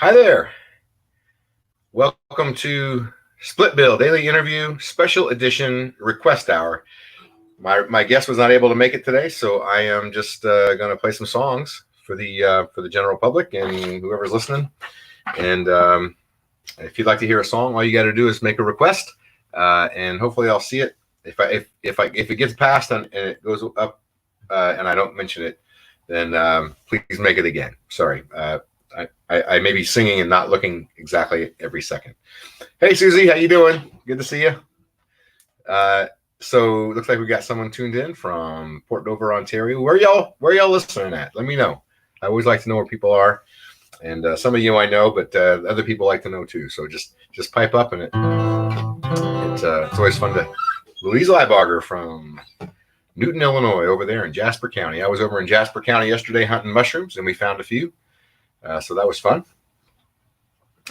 Hi there. Welcome to Split Bill Daily Interview Special Edition Request Hour. My guest was not able to make it today, so I am just going to play some songs for the general public and whoever's listening. And if you'd like to hear a song, all you got to do is make a request, and hopefully I'll see it. If it gets passed and it goes up and I don't mention it, then please make it again. Sorry. I may be singing and not looking exactly every second. Hey, Susie, how you doing? Good to see you. So it looks like we got someone tuned in from Port Dover, Ontario. Where y'all listening at? Let me know. I always like to know where people are, and some of you I know, but other people like to know too. So just pipe up, and it's always fun to. Louise Liebaugher from Newton, Illinois, over there in Jasper County. I was over in Jasper County yesterday hunting mushrooms, and we found a few. So that was fun.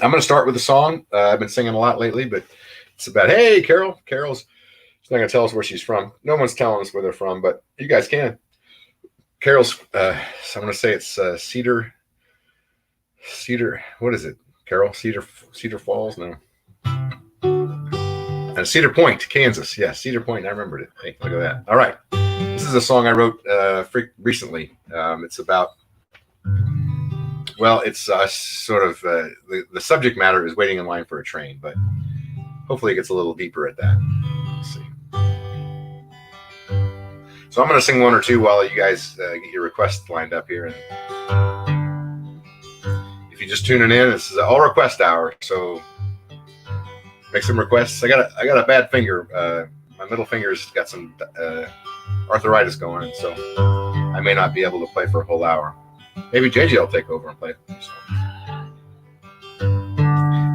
I'm going to start with a song. I've been singing a lot lately, but it's about, hey, Carol. Carol's not going to tell us where she's from. No one's telling us where they're from, but you guys can. Carol's, so I'm going to say it's Cedar, what is it, Carol? Cedar Falls? No. Cedar Point, Kansas. Yeah, Cedar Point. I remembered it. Hey, look at that. All right. This is a song I wrote recently. It's about, well, it's sort of the subject matter is waiting in line for a train, but hopefully it gets a little deeper at that. Let's see. So I'm going to sing one or two while you guys get your requests lined up here. And if you're just tuning in, this is an all request hour, so make some requests. I got a bad finger. My middle finger's got some arthritis going on, so I may not be able to play for a whole hour. Maybe JJ will take over and play.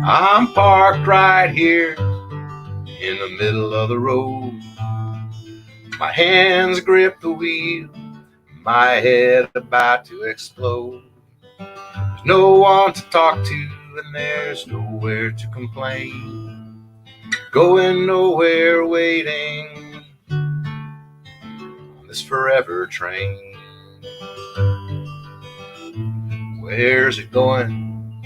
I'm parked right here in the middle of the road. My hands grip the wheel, my head about to explode. There's no one to talk to and there's nowhere to complain. Going nowhere, waiting on this forever train. Where's it going?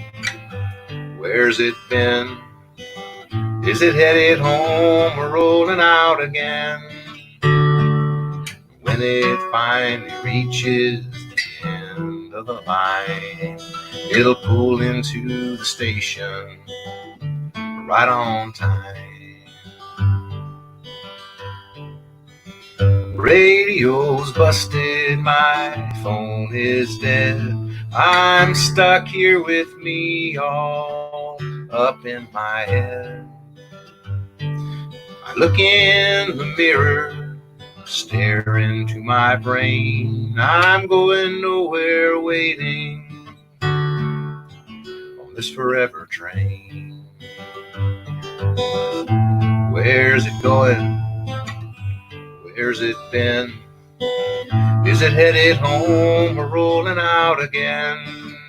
Where's it been? Is it headed home or rolling out again? When it finally reaches the end of the line, it'll pull into the station right on time. Radio's busted, my phone is dead. I'm stuck here with me all up in my head. I look in the mirror, stare into my brain. I'm going nowhere, waiting on this forever train. Where's it going? Where's it been? Is it headed home or rolling out again?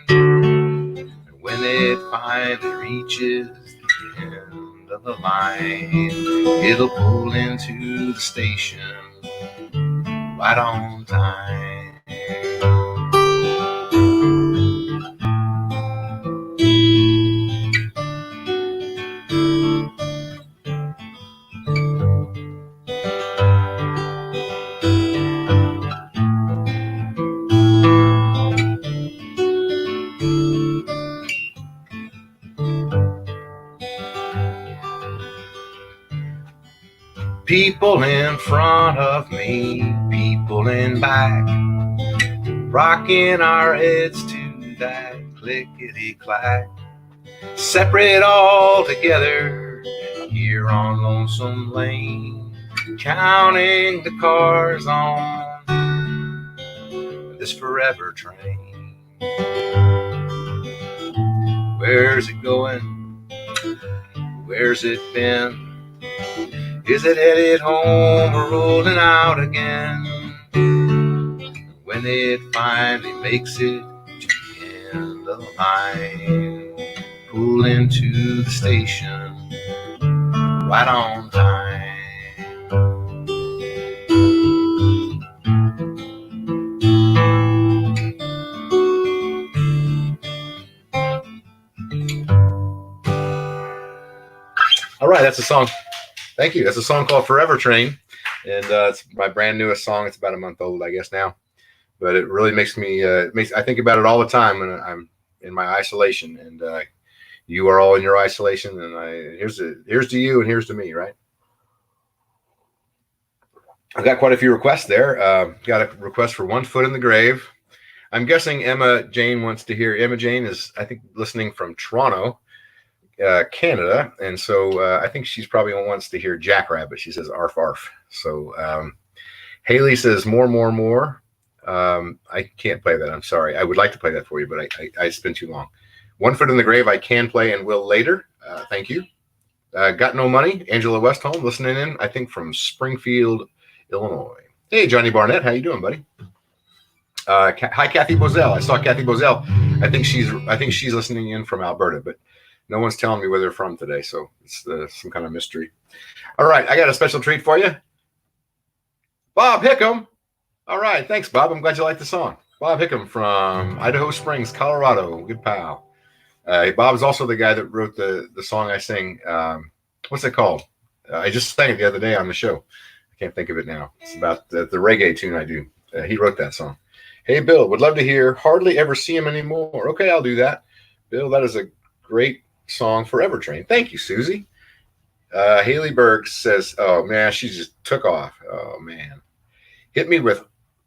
And when it finally reaches the end of the line, it'll pull into the station right on time. People in front of me, people in back, rocking our heads to that clickety-clack. Separate all together here on Lonesome Lane, counting the cars on this forever train. Where's it going? Where's it been? Is it headed home or rolling out again? When it finally makes it to the end of the line, pull into the station right on time. that's a song. Thank you. That's a song called Forever Train. And it's my brand newest song. It's about a month old, I guess, now. But it really makes me, I think about it all the time when I'm in my isolation. And you are all in your isolation. And here's to you and here's to me, right? I've got quite a few requests there. Got a request for One Foot in the Grave. I'm guessing Emma Jane wants to hear. Emma Jane is, I think, listening from Toronto, Canada. And so I think she's probably wants to hear Jackrabbit. She says, arf, arf. So Haley says, more, more, more. I can't play that. I'm sorry. I would like to play that for you, but it's been too long. One Foot in the Grave I can play and will later. Thank you. Got No Money. Angela Westholm listening in, I think, from Springfield, Illinois. Hey, Johnny Barnett. How you doing, buddy? Hi, Kathy Bozell. I saw Kathy Bozell. I think she's listening in from Alberta, but no one's telling me where they're from today, so it's some kind of mystery. All right, I got a special treat for you. Bob Hickam. All right, thanks, Bob. I'm glad you like the song. Bob Hickam from Idaho Springs, Colorado. Good pal. Bob's also the guy that wrote the song I sing. What's it called? I just sang it the other day on the show. I can't think of it now. It's about the reggae tune I do. He wrote that song. Hey, Bill, would love to hear Hardly Ever See Him Anymore. Okay, I'll do that. Bill, that is a great song, Forever Train. Thank you, Susie. Haley Berg says, oh, man, she just took off. Oh, man. Hit me with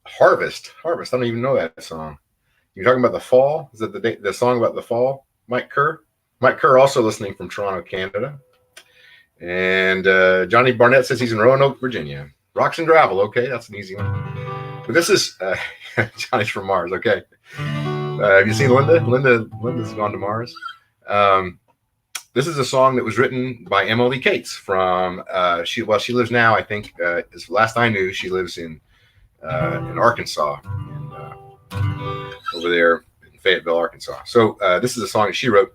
Harvest. Harvest. I don't even know that song. You're talking about The Fall? Is that the song about the fall? Mike Kerr? Mike Kerr also listening from Toronto, Canada. And Johnny Barnett says he's in Roanoke, Virginia. Rocks and Gravel. Okay, that's an easy one. But this is Johnny's from Mars. Okay. Have you seen Linda? Linda's gone to Mars. This is a song that was written by Emily Cates from she lives now, I think, as last I knew, she lives in Arkansas, over there in Fayetteville, Arkansas. So this is a song that she wrote.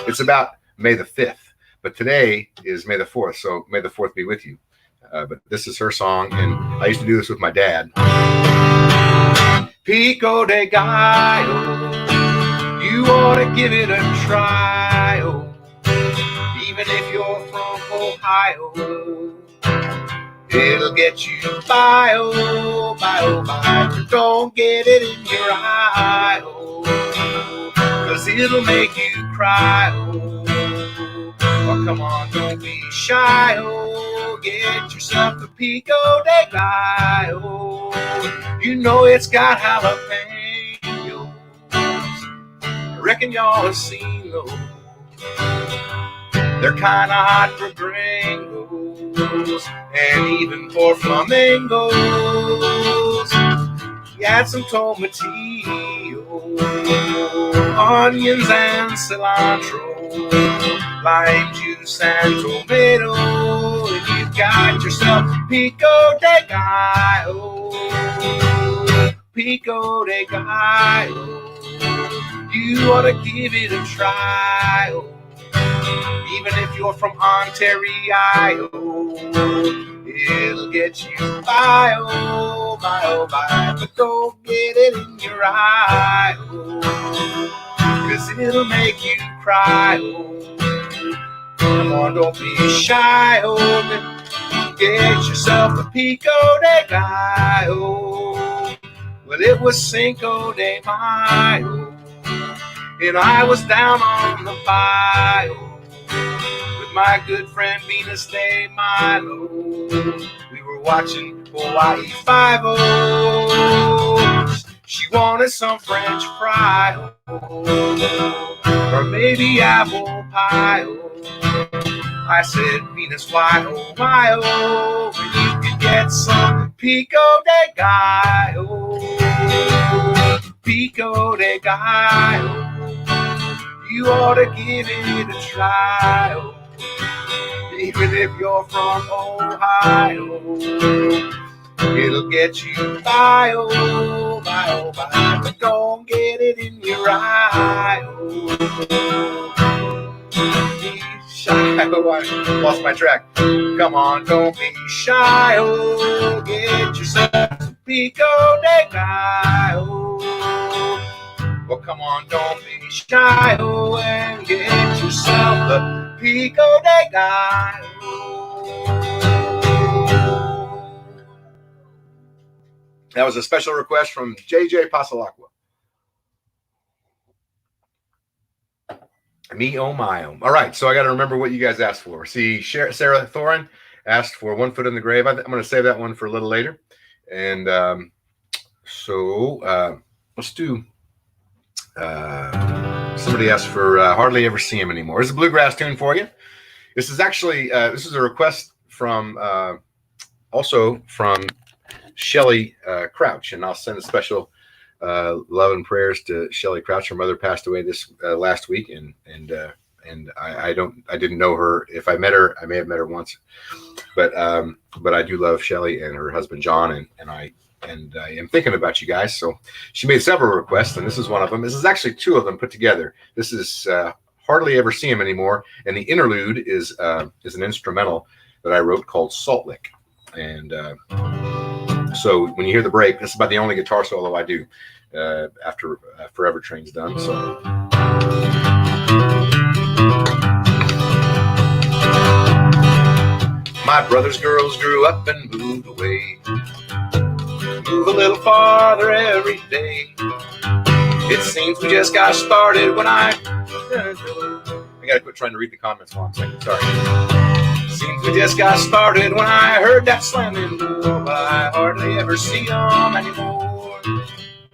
It's about May the 5th, but today is May the 4th. So may the 4th be with you. But this is her song, and I used to do this with my dad. Pico de Gallo, you ought to give it a try, oh. Even if you're from Ohio, it'll get you by, oh, by, oh, by. But don't get it in your eye, oh, 'cause it'll make you cry, oh. Oh, come on, don't be shy, oh. Get yourself a Pico de Gallo. You know it's got jalapenos. I reckon y'all have seen those. They're kind of hot for gringos and even for flamingos. You add some tomatillo, onions and cilantro, lime juice and tomato, and you've got yourself Pico de Gallo. Pico de Gallo. You ought to give it a try, oh. Even if you're from Ontario, it'll get you by, oh, by, oh, by. But don't get it in your eye, oh, 'cause it'll make you cry, oh. Come on, don't be shy, oh. Get yourself a Pico de Gallo. Well, it was Cinco de Mayo, and I was down on the bayou with my good friend Venus de Milo. We were watching Hawaii Five-O. She wanted some French fry, or maybe apple pie. I said, Venus, why, oh, when you can get some Pico de Gallo. Pico de Gallo. You ought to give it a try, oh. Even if you're from Ohio, it'll get you by, oh, by, oh, by. But don't get it in your eye, oh. Be shy, oh, I lost my track. Come on, don't be shy, oh. Get yourself some Pico de Gallo. Well, come on, don't be shy, oh, and get yourself the Pico de Gallo. That was a special request from JJ Pasalacqua. Me, oh my, oh. All right, so I got to remember what you guys asked for. See, Sarah Thorin asked for One Foot in the Grave. I'm going to save that one for a little later. And let's do, somebody asked for Hardly Ever See Him Anymore. It's a bluegrass tune for you. This is actually, this is a request from, also from Shelly Crouch. And I'll send a special love and prayers to Shelly Crouch. Her mother passed away this last week, and I didn't know her. If I met her, I may have met her once, but I do love Shelly and her husband John, and I am thinking about you guys. So she made several requests, and this is one of them. This is actually two of them put together. This is Hardly Ever See Him Anymore, and the interlude is an instrumental that I wrote called Salt Lick, and so when you hear the break, this is about the only guitar solo I do after Forever Train's done. So. My brother's girls grew up and moved away. Move a little farther every day. It seems we just got started when I gotta quit trying to read the comments while I'm saying sorry. Seems we just got started when I heard that slamming door, but I hardly ever see them anymore.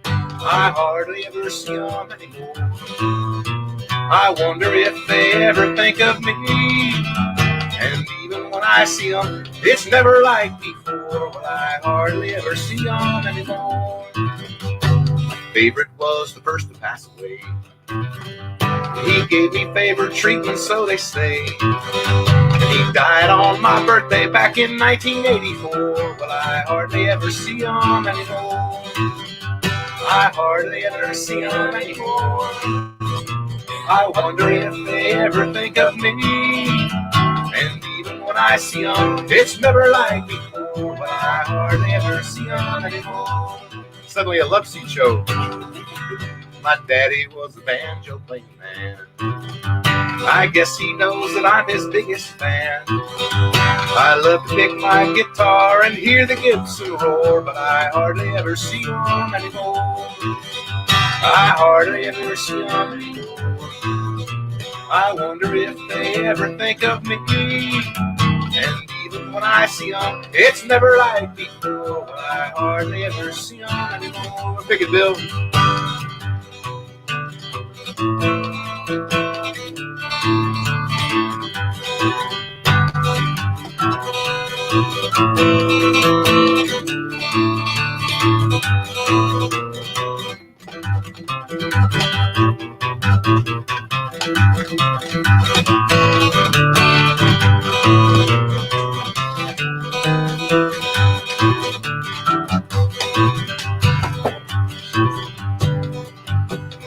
I hardly ever see them anymore. I wonder if they ever think of me. And even when I see them, it's never like before. Well, I hardly ever see them anymore. My favorite was the first to pass away. He gave me favorite treatment, so they say. He died on my birthday back in 1984. Well, I hardly ever see him anymore. I hardly ever see him anymore. I wonder if they ever think of me. And even when I see him, it's never like before. Well, I hardly ever see him anymore. Suddenly a love seat show. My daddy was a banjo playing man. I guess he knows that I'm his biggest fan. I love to pick my guitar and hear the Gibson roar, but I hardly ever see him anymore. I hardly ever see him anymore. I wonder if they ever think of me. And even when I see him, it's never like before. But I hardly ever see him anymore. Pick it, Bill.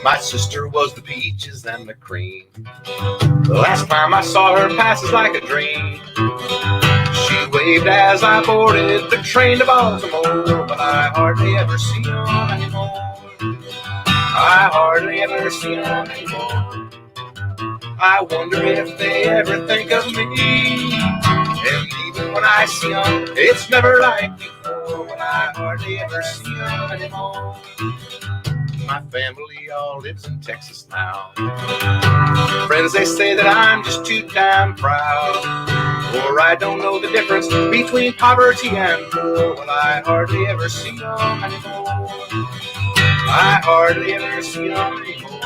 My sister was the peaches and the cream. The last time I saw her pass is like a dream. She waved as I boarded the train to Baltimore, but I hardly ever see her anymore. I hardly ever see her anymore. I wonder if they ever think of me. And even when I see them, it's never like before. When I hardly ever see them anymore. My family all lives in Texas now. Friends, they say that I'm just too damn proud, or I don't know the difference between poverty and poor. Well, I hardly ever see them anymore. I hardly ever see them anymore.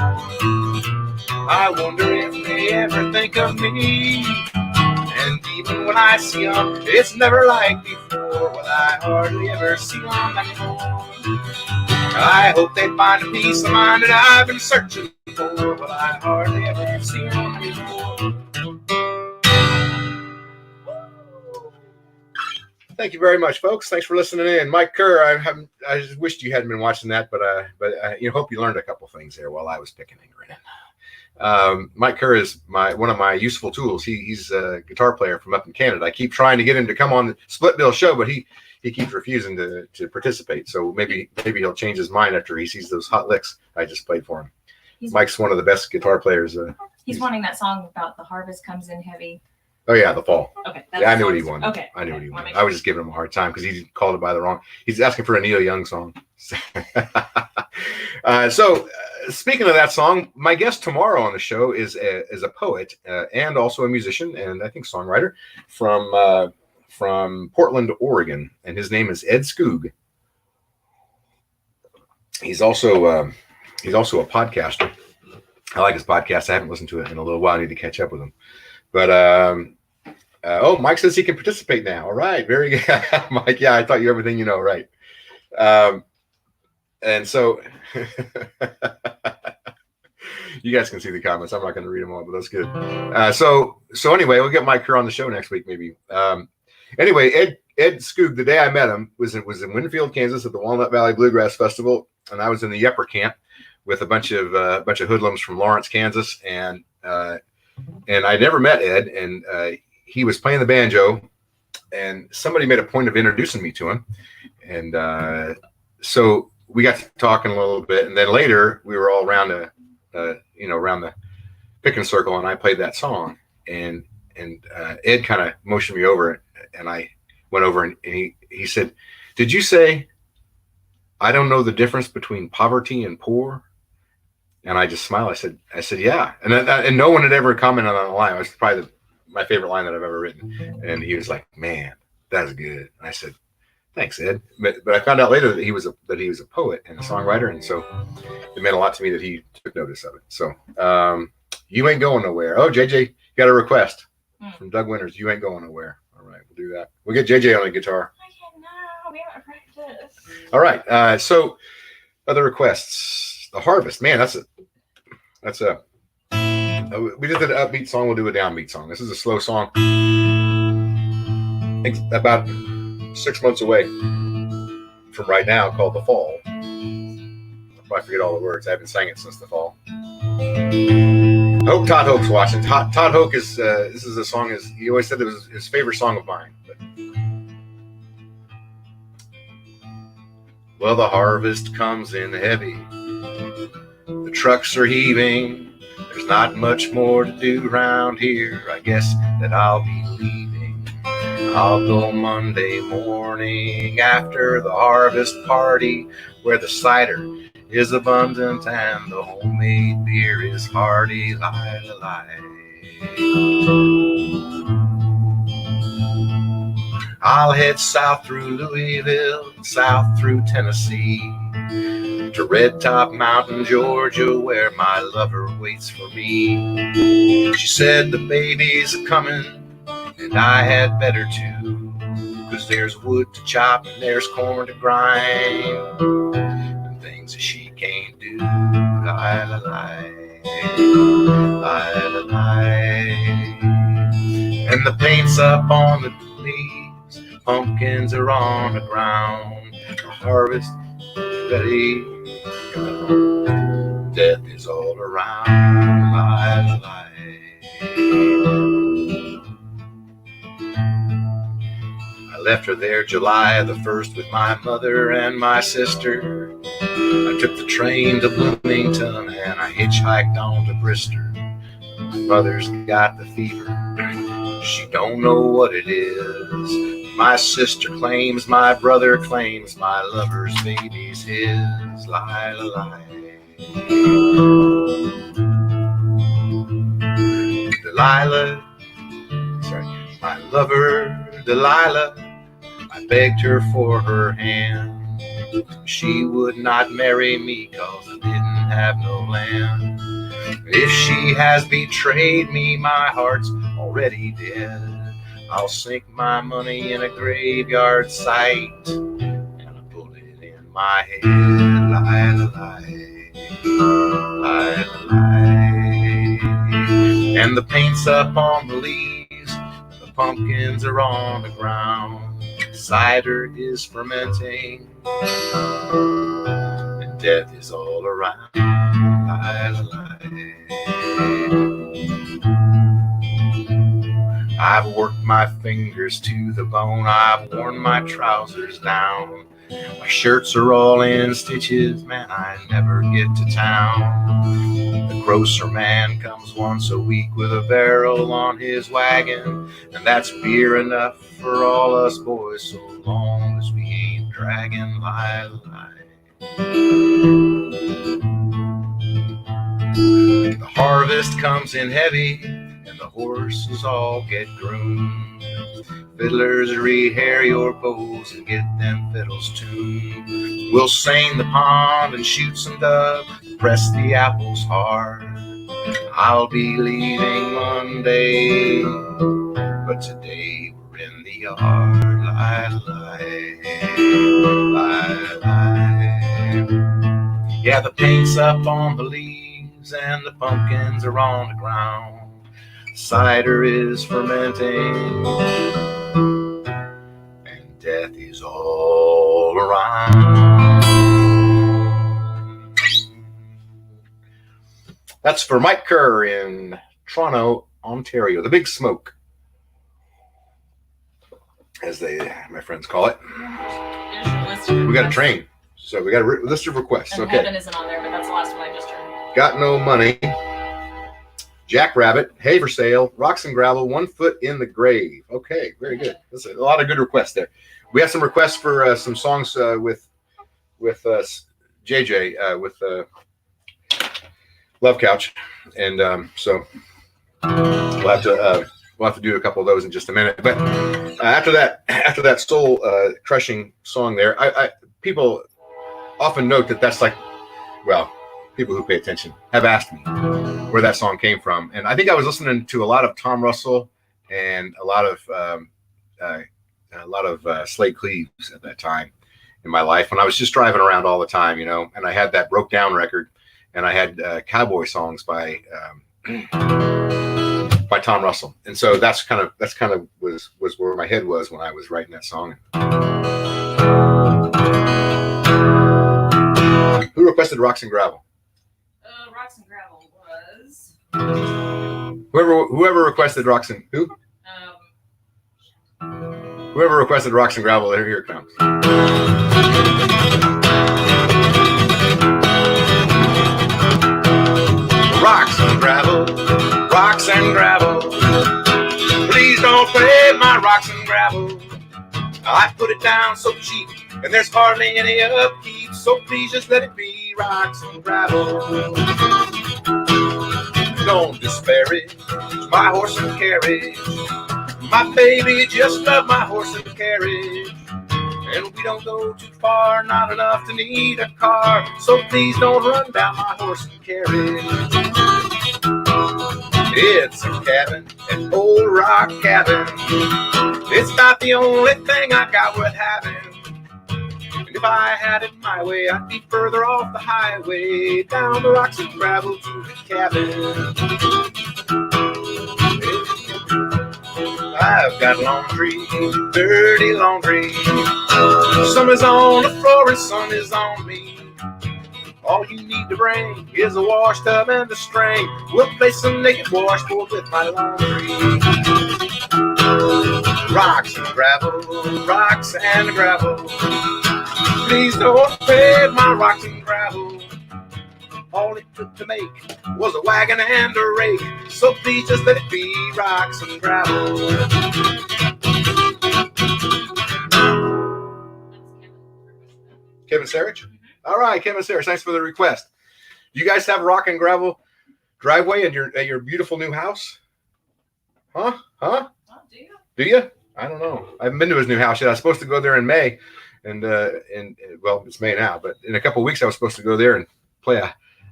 I wonder if they ever think of me. And even when I see them, it's never like before. Well, I hardly ever see them anymore. I hope they find a peace of mind that I've been searching for, but I hardly ever see them anymore. Thank you very much, folks. Thanks for listening in. Mike Kerr, I just wished you hadn't been watching that, but hope you learned a couple things there while I was picking and grinning. Mike Kerr is one of my useful tools. He's a guitar player from up in Canada. I keep trying to get him to come on the Split Bill show, but he keeps refusing to participate. So maybe he'll change his mind after he sees those hot licks I just played for him. Mike's one of the best guitar players He's wanting that song about the harvest comes in heavy. Oh yeah, the fall. Okay, yeah, I knew what he wanted. Okay, I knew what he wanted. I was just giving him a hard time because he called it by the wrong. He's asking for a Neil Young song. So, speaking of that song, my guest tomorrow on the show is a poet and also a musician and I think songwriter from Portland, Oregon, and his name is Ed Skoog. He's also a podcaster. I like his podcast. I haven't listened to it in a little while. I need to catch up with him. But Mike says he can participate now. All right, very good, Mike. Yeah, I thought you everything you know, right? And so you guys can see the comments. I'm not going to read them all, but that's good. So anyway, we'll get Mike here on the show next week, maybe. Anyway, Ed Skoog, the day I met him was in Winfield, Kansas, at the Walnut Valley Bluegrass Festival, and I was in the Yepper camp with a bunch of hoodlums from Lawrence, Kansas, and I never met Ed, and he was playing the banjo, and somebody made a point of introducing me to him, and so we got to talking a little bit, and then later we were all around around the picking circle, and I played that song, and Ed kind of motioned me over, and I went over, and he said, "Did you say I don't know the difference between poverty and poor?" And I just smiled. I said, yeah. And no one had ever commented on the line. It was probably my favorite line that I've ever written. And he was like, "Man, that's good." And I said, "Thanks, Ed." But I found out later that he was a poet and a songwriter, and so it meant a lot to me that he took notice of it. So you ain't going nowhere. Oh, JJ got a request from Doug Winters. You ain't going nowhere. All right, we'll do that. We'll get JJ on the guitar. No, we haven't practiced. All right. So other requests. The Harvest, man, that's a we did an upbeat song, we'll do a downbeat song. This is a slow song, about 6 months away from right now, called The Fall. I'll probably forget all the words. I haven't sang it since The Fall. Todd Hoke's watching. Todd Hoke is this is a song, he always said it was his favorite song of mine. But well, the harvest comes in heavy. The trucks are heaving. There's not much more to do around here. I guess that I'll be leaving. I'll go Monday morning after the harvest party, where the cider is abundant and the homemade beer is hearty. I'll head south through Louisville, south through Tennessee, to Red Top Mountain, Georgia, where my lover waits for me. She said the baby's coming, and I had better too, 'cause there's wood to chop and there's corn to grind, and things that she can't do. And the paint's up on the leaves, pumpkins are on the ground, the harvest is ready. Death is all around. I left her there July the 1st with my mother and my sister. I took the train to Bloomington and I hitchhiked on to Bristol. My mother's got the fever. She don't know what it is. My sister claims, my brother claims, my lover's baby's his. Delilah, my lover, Delilah, I begged her for her hand. She would not marry me 'cause I didn't have no land. If she has betrayed me, my heart's already dead. I'll sink my money in a graveyard site and a bullet in my head. And the paint's up on the leaves, and the pumpkins are on the ground. Cider is fermenting, and death is all around. I've worked my fingers to the bone, I've worn my trousers down, My shirts are all in stitches, man, I never get to town. The grocer man comes once a week with a barrel on his wagon, and that's beer enough for all us boys, so long as we ain't dragging lie. The harvest comes in heavy, and the horses all get groomed. Fiddlers rehair your bows and get them fiddles tuned. We'll seine the pond and shoot some dove, press the apples hard. I'll be leaving Monday, but today we're in the yard. Lie, lie, lie, lie. Yeah, the paint's up on the leaves and the pumpkins are on the ground. Cider is fermenting and death is all around. That's for Mike Kerr in Toronto, Ontario. The Big Smoke, as my friends call it. We got a train, so we got a list of requests. And okay. Heaven isn't on there, but that's the last one I just heard. Got No Money, Jackrabbit, Hay for Sale, Rocks and Gravel, One Foot in the Grave. Okay, very good. That's a lot of good requests there. We have some requests for some songs with JJ with Love Couch, and so we'll have to do a couple of those in just a minute. But after that soul crushing song there, people often note that that's like, well, people who pay attention have asked me where that song came from, and I think I was listening to a lot of Tom Russell and a lot of Slade Cleaves at that time in my life when I was just driving around all the time, you know. And I had that Broke Down record, and I had cowboy songs by Tom Russell, and so that's kind of was where my head was when I was writing that song. Who requested Rocks and Gravel? Rocks and Gravel was whoever requested Rocks and who? Whoever requested Rocks and Gravel, here it comes. Rocks and gravel, rocks and gravel. Please don't play my rocks and gravel. I put it down so cheap, and there's hardly any upkeep. So please just let it be rocks and gravel. Don't disparage my horse and carriage. My baby just loved my horse and carriage. And we don't go too far, not enough to need a car. So please don't run down my horse and carriage. It's a cabin, an old rock cabin. It's about the only thing I got worth having. And if I had it my way, I'd be further off the highway, down the rocks and gravel to the cabin. I've got laundry, dirty laundry. Some is on the floor and some is on me. All you need to bring is a wash tub and a string. We'll place some naked washboard with my laundry. Rocks and gravel, rocks and gravel. Please don't pay my rocks and gravel. All it took to make was a wagon and a rake. So please just let it be rocks and gravel. Kevin Sarich? All right, Kevin Sarich, thanks for the request. Do you guys have a rock and gravel driveway at your beautiful new house? Huh? Oh, do you? Do you? I don't know. I haven't been to his new house yet. I was supposed to go there in May, and well, it's May now, but in a couple of weeks I was supposed to go there and play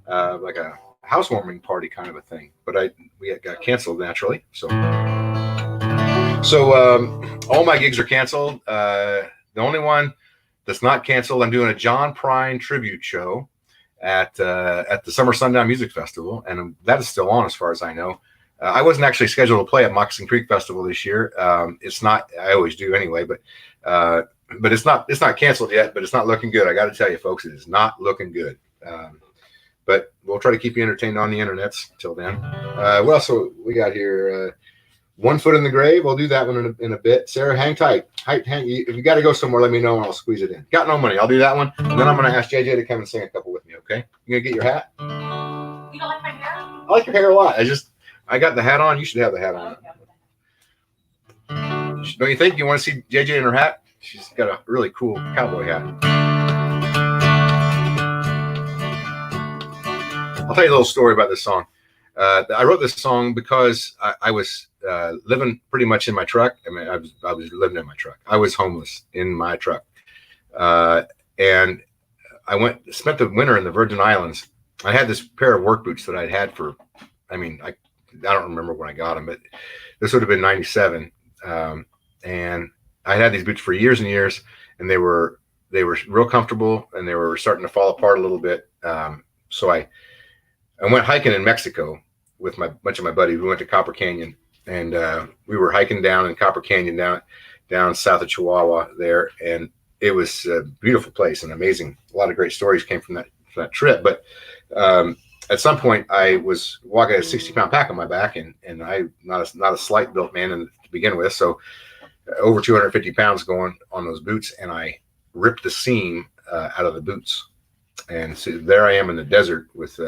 like a housewarming party kind of a thing, but we got canceled naturally. So all my gigs are canceled. The only one that's not canceled, I'm doing a John Prine tribute show at the Summer Sundown Music Festival, and that is still on as far as I know. I wasn't actually scheduled to play at Moccasin Creek Festival this year. It's not. I always do anyway, but it's not canceled yet. But it's not looking good. I got to tell you, folks, it is not looking good. But we'll try to keep you entertained on the internets till then. What else we got here? One Foot in the Grave. I'll do that one in a bit. Sarah, hang tight. If you got to go somewhere, let me know and I'll squeeze it in. Got No Money. I'll do that one. And then I'm going to ask JJ to come and sing a couple with me, okay? You going to get your hat? You don't like my hair? I like your hair a lot. I got the hat on. You should have the hat on. Okay. Don't you think? You want to see JJ in her hat? She's got a really cool cowboy hat. I'll tell you a little story about this song. I wrote this song because I was living pretty much in my truck. I mean, I was living in my truck. I was homeless in my truck, and I spent the winter in the Virgin Islands. I had this pair of work boots that I'd had for, I mean, I don't remember when I got them, but this would have been '97, and I had these boots for years and years, and they were real comfortable, and they were starting to fall apart a little bit. So I went hiking in Mexico with a bunch of my buddies. We went to Copper Canyon, and we were hiking down in Copper Canyon down south of Chihuahua there, and it was a beautiful place and amazing. A lot of great stories came from that trip. But at some point, I was walking a 60-pound pack on my back, and I'm not a slight built man to begin with, so over 250 pounds going on those boots, and I ripped the seam out of the boots, and so there I am in the desert with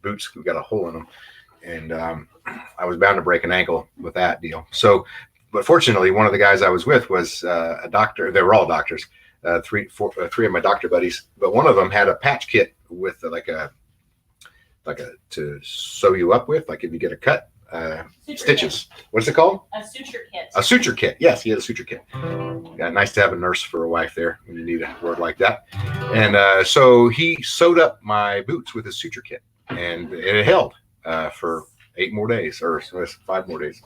boots who got a hole in them, and I was bound to break an ankle with that deal. So, but fortunately, one of the guys I was with was a doctor. They were all doctors, three of my doctor buddies, but one of them had a patch kit with like a to sew you up with, like if you get a cut, stitches. Kit. What's it called? A suture kit. A suture kit. Yes, he had a suture kit. Yeah, nice to have a nurse for a wife there when you need a word like that. And so he sewed up my boots with a suture kit, and it held for 8 more days, or 5 more days.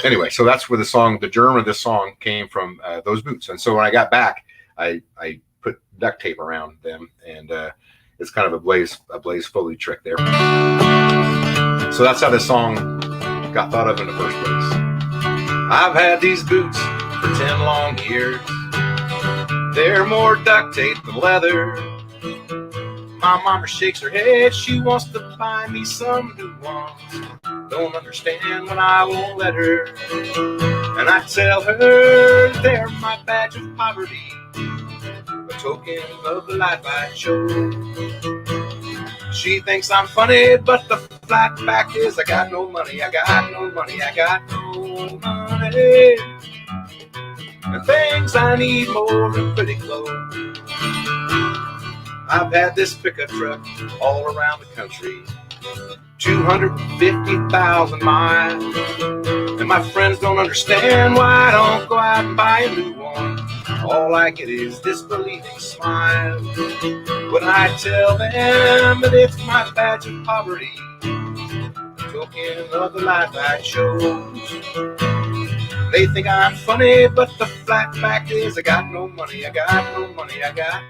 Anyway, so that's where the germ of this song came from, those boots. And so when I got back, I put duct tape around them, and it's kind of a Blaze Foley trick there. So that's how this song got thought of in the first place. I've had these boots for 10 long years. They're more duct tape than leather. My mama shakes her head, she wants to buy me some new ones. Don't understand when I won't let her. And I tell her they're my badge of poverty, a token of the life I chose. She thinks I'm funny, but the flat fact is I got no money, I got no money, I got no money. And things I need more than pretty clothes. I've had this pickup truck all around the country, 250,000 miles. And my friends don't understand why I don't go out and buy a new one. All I get is disbelieving smiles when I tell them that it's my badge of poverty, a token of the life I chose. They think I'm funny, but the flat fact is I got no money, I got no money, I got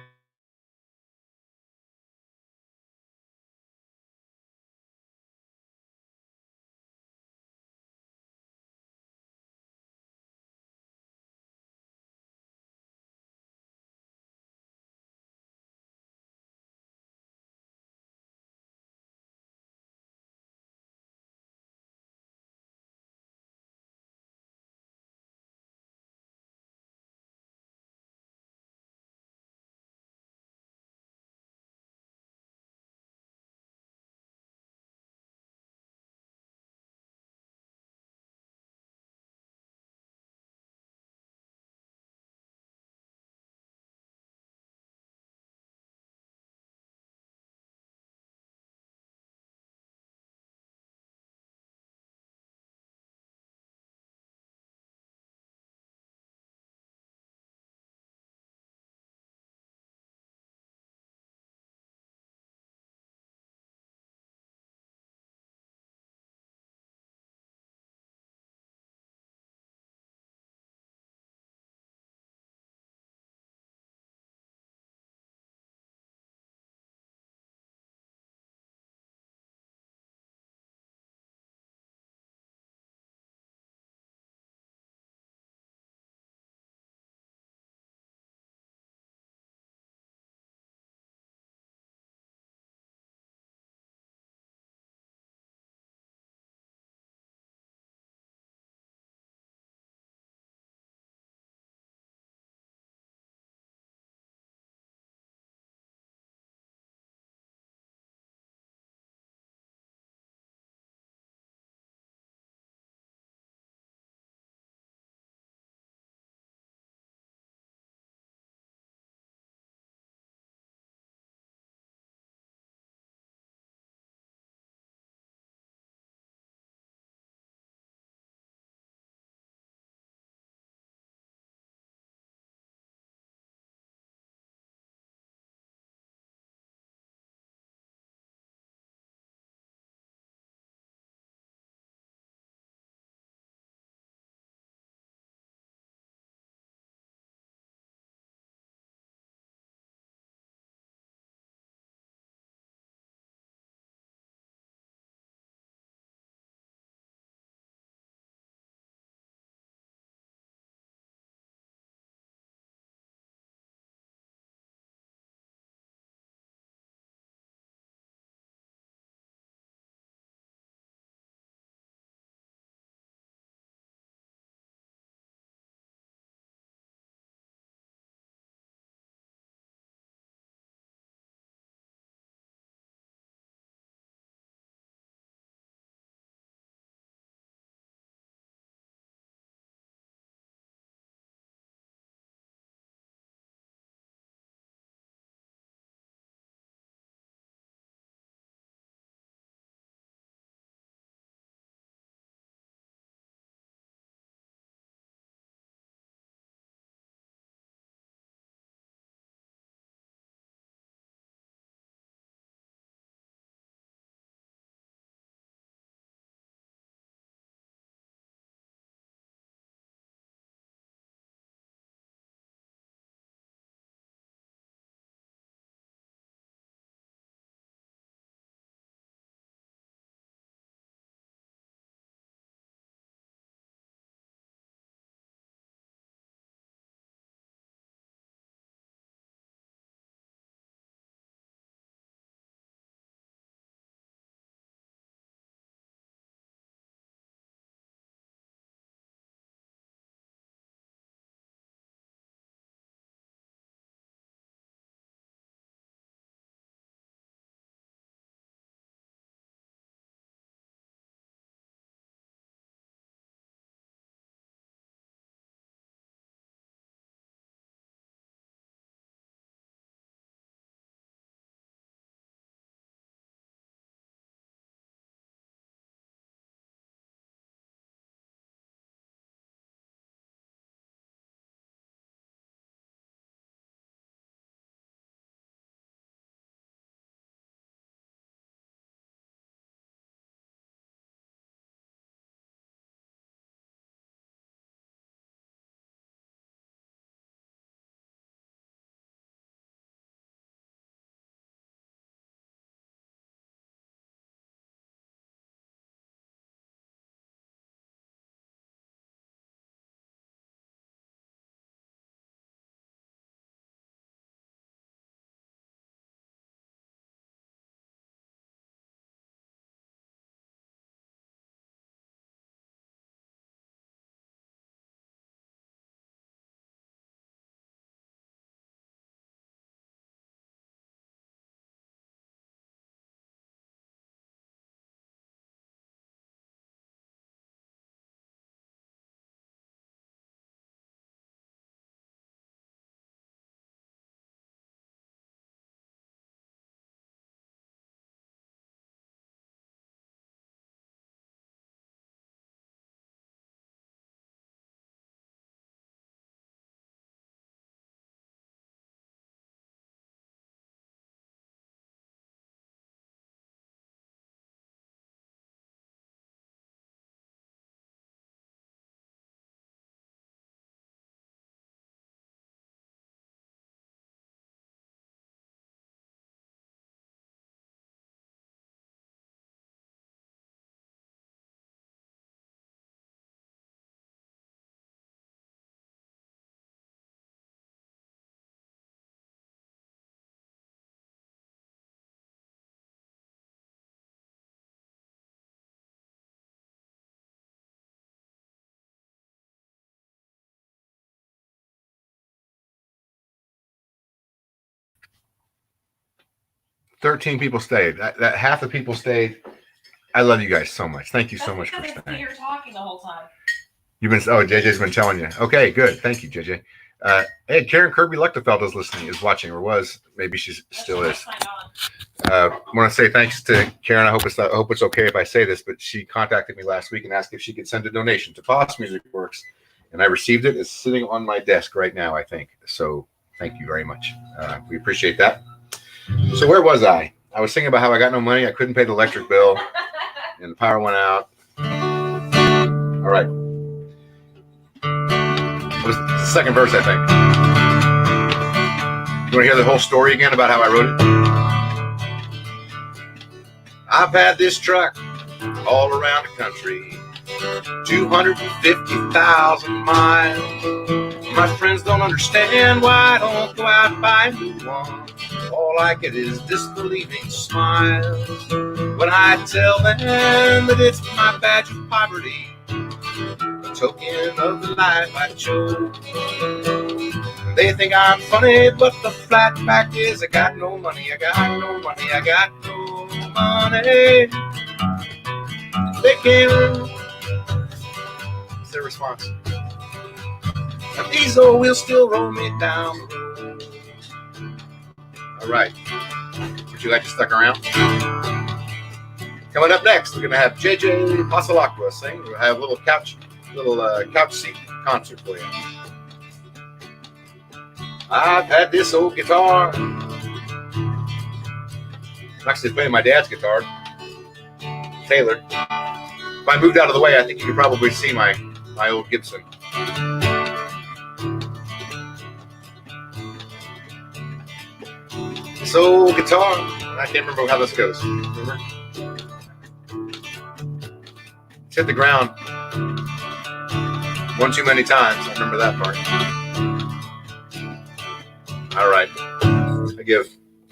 13 people stayed. That half the people stayed. I love you guys so much. Thank you so much for staying. You're talking the whole time. JJ's been telling you. Okay, good. Thank you, JJ. Hey, Karen Kirby Lechtefeld is watching, or was. Maybe she still is. I want to say thanks to Karen. I hope it's okay if I say this, but she contacted me last week and asked if she could send a donation to Boss Music Works, and I received it. It's sitting on my desk right now, I think. So thank you very much. We appreciate that. So where was I? I was thinking about how I got no money. I couldn't pay the electric bill, and the power went out. All right. It was the second verse, I think. You want to hear the whole story again about how I wrote it? I've had this truck all around the country, 250,000 miles. My friends don't understand why I don't go out and buy a new one. All I get is disbelieving smiles when I tell them that it's my badge of poverty, a token of the life I chose. They think I'm funny, but the flat fact is I got no money, I got no money, I got no money. They can't. What's their response? A diesel will still roll me down the road. All right. Would you like to stick around? Coming up next, we're going to have JJ Pasalacqua sing. We'll have a little couch seat concert for you. I've had this old guitar. I'm actually playing my dad's guitar, Taylor. If I moved out of the way, I think you could probably see my old Gibson. This old guitar. I can't remember how this goes. Remember? It's hit the ground one too many times. I remember that part. All right.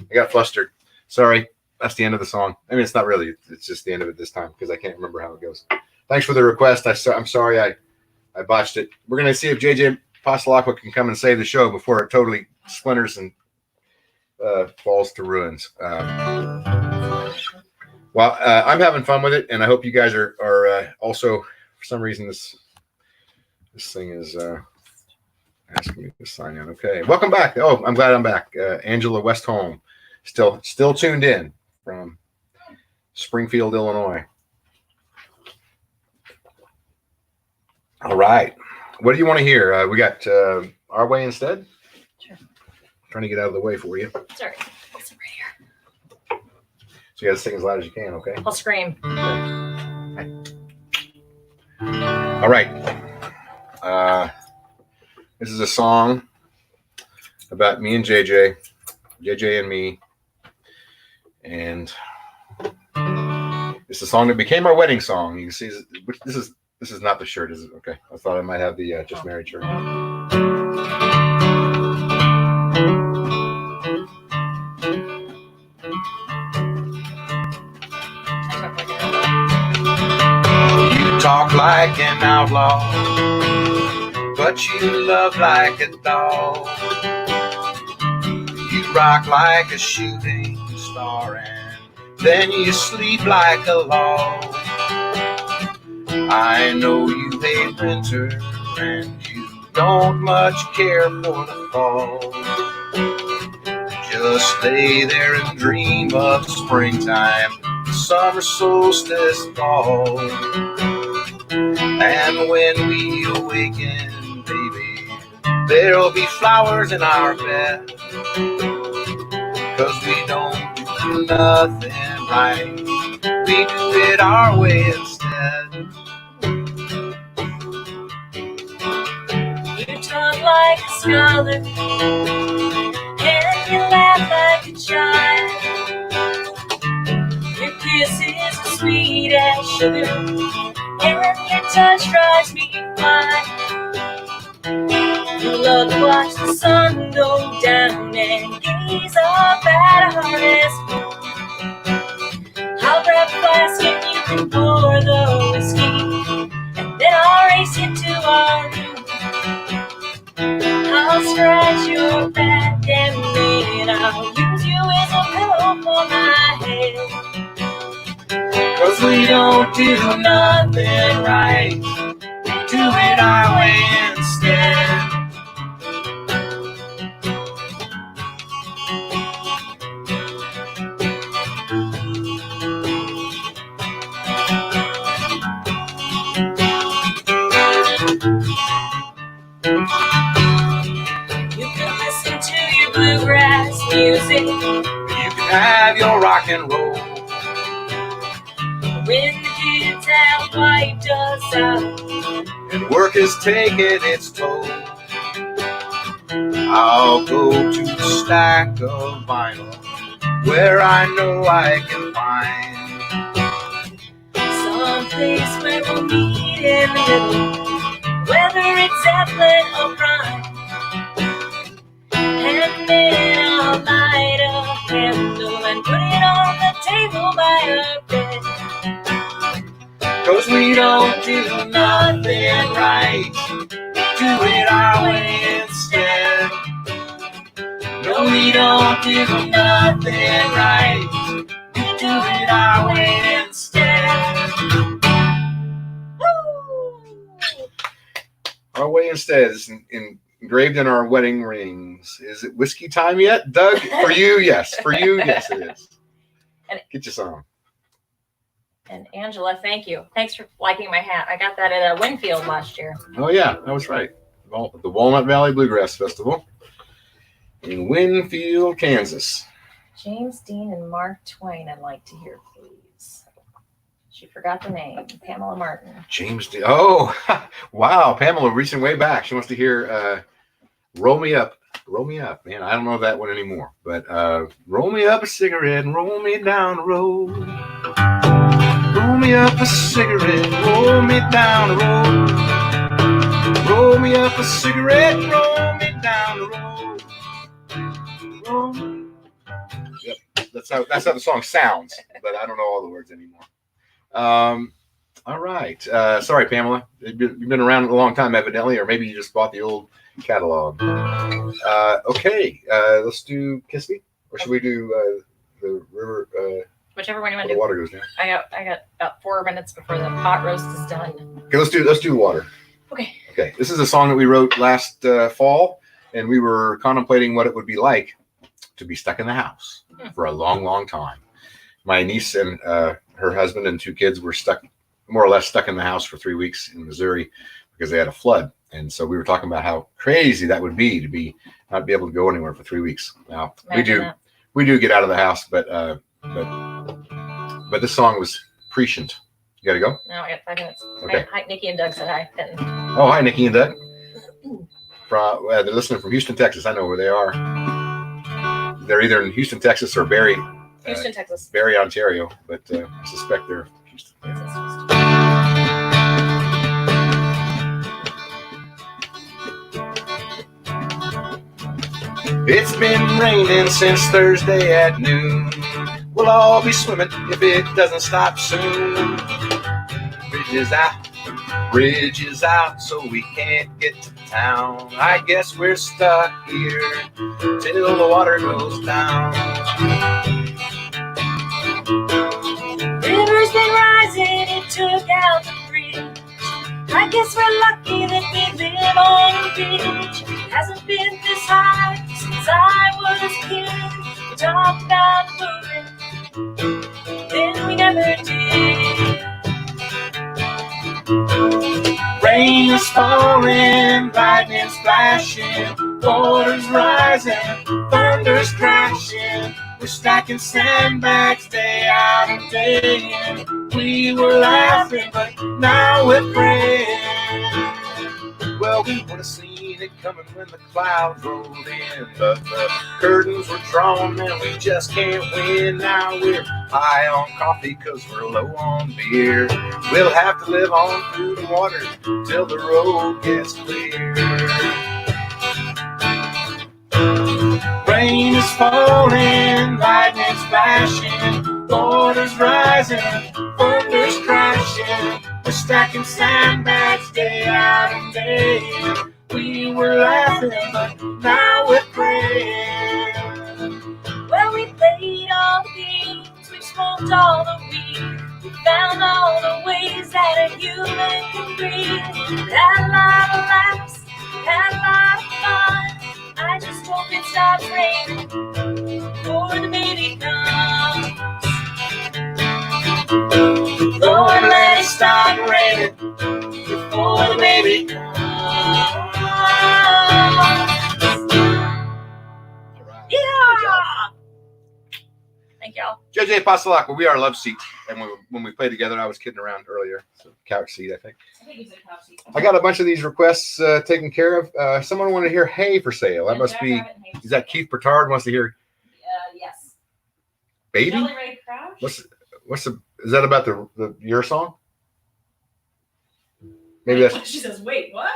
I got flustered. Sorry. That's the end of the song. I mean, it's not really. It's just the end of it this time because I can't remember how it goes. Thanks for the request. I'm sorry I botched it. We're going to see if JJ Pasalacqua can come and save the show before it totally splinters and falls to ruins. I'm having fun with it, and I hope you guys are also. For some reason, this thing is asking me to sign in. Okay, welcome back. Oh, I'm glad I'm back. Angela Westholm, still tuned in from Springfield, Illinois. All right, what do you want to hear? We got Our Way Instead. Sure. Trying to get out of the way for you. Sorry, I'll sit right here. So you got to sing as loud as you can, okay? I'll scream. Okay. All right. This is a song about me and JJ and me, and it's a song that became our wedding song. You can see this is not the shirt, is it? Okay, I thought I might have the Just Married shirt. You talk like an outlaw, but you love like a dog. You rock like a shooting star, and then you sleep like a log. I know you hate winter, and you don't much care for the fall. Just lay there and dream of springtime, summer solstice fall. And when we awaken, baby, there'll be flowers in our bed, 'cause we don't do nothing right, we do it our way instead. You talk like a scholar, and you laugh like a child. Your kisses are sweet as sugar, and your touch drives me wild. You love to watch the sun go down and gaze up at a harvest moon. I'll grab a flask and you can pour the whiskey, and then I'll race you to our room. I'll scratch your back and then I'll use you as a pillow for my don't do nothing right, we do it our way instead. You can listen to your bluegrass music, You can have your rock and roll. when the kids have wiped us out, And work is taking its toll. I'll go to the stack of vinyl where I know I can find someplace where we'll meet in the middle, whether it's Zeppelin or Cryin. And then I'll light a candle and put it on the table by her bed. 'cause we don't do nothing right, do it our way instead. no, we don't do nothing right, we do it our way instead. Woo! Our way instead is engraved in our wedding rings. Is it whiskey time yet, Doug? For you, yes. For you, yes, it is. Get you some. And Angela, thank you. Thanks for liking my hat. I got that at Winfield last year. Oh yeah, that was right. The Walnut Valley Bluegrass Festival in Winfield, Kansas. James Dean and Mark Twain, I'd like to hear, please. She forgot the name. Pamela Martin. James D. Oh, wow. Pamela reaching way back. She wants to hear Roll Me Up. Roll Me Up. Man, I don't know that one anymore. But roll me up a cigarette and roll me down the road. Roll me up a cigarette, roll me down the road. Roll me up a cigarette, roll me down the road. Roll me. Yep, that's how the song sounds, but I don't know all the words anymore. All right. Sorry, Pamela. You've been around a long time, evidently, or maybe you just bought the old catalog. Okay. Let's do Kiss Me, or should we do the river? Whichever one you want The to do. water goes down. I got about 4 minutes before the pot roast is done. Okay, let's do water. Okay. Okay, this is a song that we wrote last fall, and we were contemplating what it would be like to be stuck in the house for a long, long time. My niece and her husband and 2 kids were more or less stuck in the house for 3 weeks in Missouri because they had a flood, and so we were talking about how crazy that would be to not be able to go anywhere for 3 weeks. Now we do get out of the house, but this song was prescient. You gotta go? No, I got 5 minutes. Okay. Hi, Nikki and Doug said hi. Oh, hi, Nikki and Doug. They're listening from Houston, Texas. I know where they are. They're either in Houston, Texas, or Barrie, Houston, Texas. Barrie, Ontario, but I suspect they're Houston. It's been raining since Thursday at noon. We'll all be swimming if it doesn't stop soon. Bridge is out, so we can't get to town. I guess we're stuck here till the water goes down. River's been rising, it took out the bridge. I guess we're lucky that we live on the beach. It hasn't been this high since I was a kid. We talked about moving, then we never did. Rain is falling, lightning splashing, water's rising, thunder's crashing. We're stacking sandbags day out and day in. We were laughing, but now we're praying. Well, we would have seen it coming when the clouds rolled in, but the curtains were drawn and we just can't win. Now we're high on coffee because we're low on beer. We'll have to live on through the water till the road gets clear. Rain is falling, lightning's flashing, water's rising, thunder's crashing. We're stacking sandbags day out and day in. We were laughing, but now we're praying. Well, we played all the games, we smoked all the weed, we found all the Had a lot of laughs, had a lot of fun. I just hope it stops raining before the baby comes. Lord, let it stop raining before the baby comes. Yeah! Thank y'all. JJ Pasalac, we are love seat. And when we played together, I was kidding around earlier. So couch seat, I think. I got a bunch of these requests taken care of. Someone wanted to hear "Hey" for sale. That must be. Is that Keith Bertard wants to hear? Yes. Baby. Jelly Ray Crouch? What's the? Is that about the your song? Maybe that's. She says, "Wait, what?"